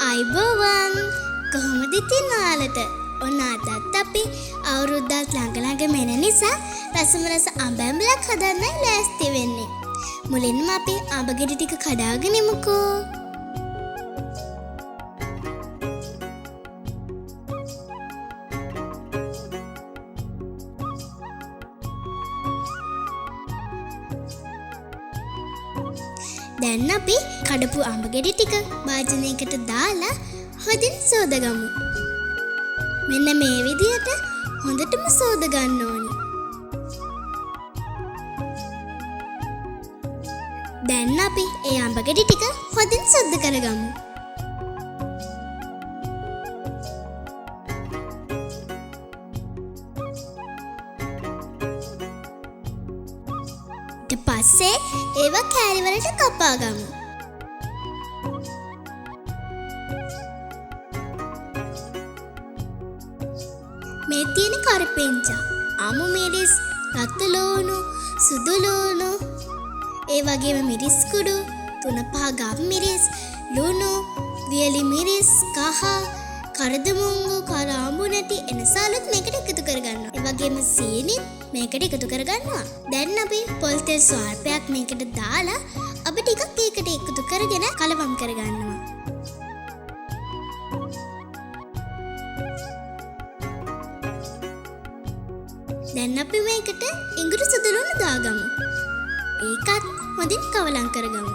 අයිබෝවන් කොහොමද ඉතින් ඔයාලට? ඔන්න අදත් අපි අවුරුද්දත් ළඟ මෙන නිසා රසම රස අඹ ඇඹලක් හදන්නයි ලෑස්ති වෙන්නේ. මුලින්ම අපි අඹ ගෙඩි ටික කඩාගෙන ඉමුකෝ. දැන් අපි කඩපු අඹ ගෙඩි ටික භාජනයකට දාලා හොඳින් සෝදගමු. මෙන්න මේ විදියට හොඳටම සෝද ගන්න ඕනි. දැන් අපි ඒ අඹ ගෙඩි ටික හොඳින් සුද්ධ කරගමු. ඊට පස්සේ ඒවා කෑලි වලට කපා ගමු. මේ තියෙන කරපිංචා, අමු මිරිස්, රතු ලූණු, සුදු ලූණු, ඒ වගේම මිරිස් කුඩු, 3-5 ගම් මිරිස්, ලුණු, වියලි මිරිස්, කහ, කරදමුංගු, කරාඹු නැටි එනසාලුත් මේකට එකතු කරගන්නවා. ඒ වගේම සීනිත් මේකට එකතු කරගන්නවා. දැන් අපි පොල් තෙල් ස්වල්පයක් මේකට දාලා අපි ටිකක් ඒකට එකතු කරගෙන කලවම් කරගන්නවා. දැන් අපි මේකට ඉඟුරු සුදු ලුණු දාගමු. ඒකත් හොඳින් කවලම් කරගමු.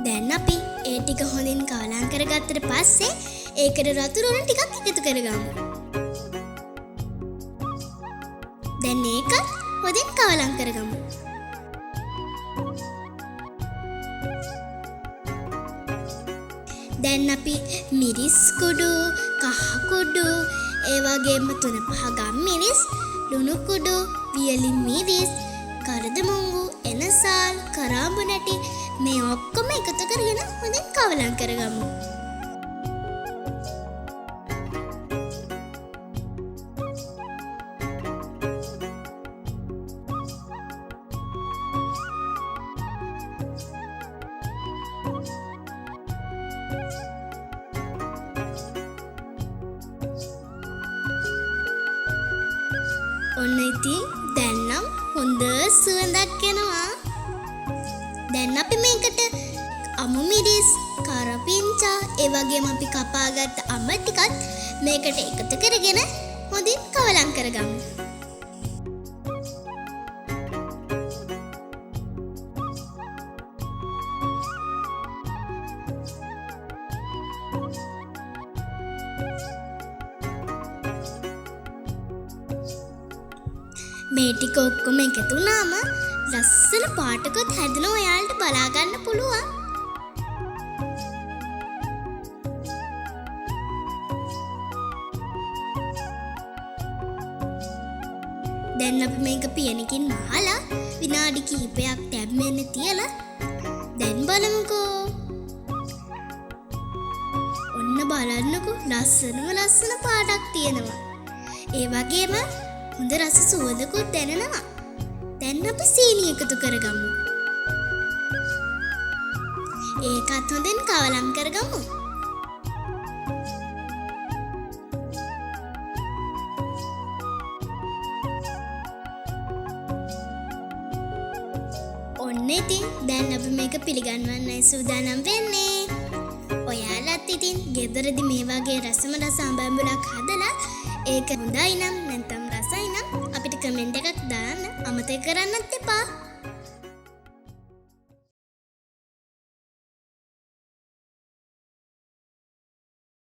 දැන් අපි ඒ ටික හොඳින් කවලම් කරගත්තට පස්සේ ඒකට රතු ලුණු ටිකක් එකතු කරගමු. දැන් ඒකත් හොඳින් කවලම් කරගමු. දැන් අපි මිරිස් කුඩු, කහ කුඩු, ඒ වගේම 3-5 ගම් මිරිස්, ලුණු කුඩු, වියලි මිරිස්, කරදමුංගු, එනසාල්, කරාඹු නැටි මේ ඔක්කොම එකතු කරගෙන හොඳින් කවලම් කරගමු. ඔන්න ඉතින් දැන් නම් හොඳ සුවඳක් එනවා. දැන් අපි මේකට අමු මිරිස්, කරපිංචා, ඒ වගේම අපි කපාගත්ත අඹ ටිකත් මේකට එකතු කරගෙන හොඳින් කවලම් කරගමු. මේ ටික ඔක්කොම එකතු වුණාම ලස්සන පාටකුත් හැදෙනවා. ඔයාලට බලා ගන්න පුළුවන්. දැන් අපි මේක පියනකින් වහලා විනාඩි කිහිපයක් තැම්බෙන්න තියලා දැන් බලමුකෝ. ඔන්න බලන්නකෝ ලස්සන පාටක් තියෙනවා. ඒ වගේම හොඳ රස සුවඳකුත් දැනෙනවා. දැන් අපි සීනි එකතු කරගමු. ඒකත් හොඳින් කවලම් කරගමු. ඔන්න ඉතින් දැන් අපි මේක පිළිගන්වන්නයි සූදානම් වෙන්නේ. ඔයාලත් ඉතින් ගෙදරදි මේ වගේ රසම රස අඹ ඇඹුලක් හදලා ඒක හොඳයි නම් නැත්නම් රසයි නම් අපිට කමෙන්ට් එකක් දාන්න අමතක කරන්නත් එපා.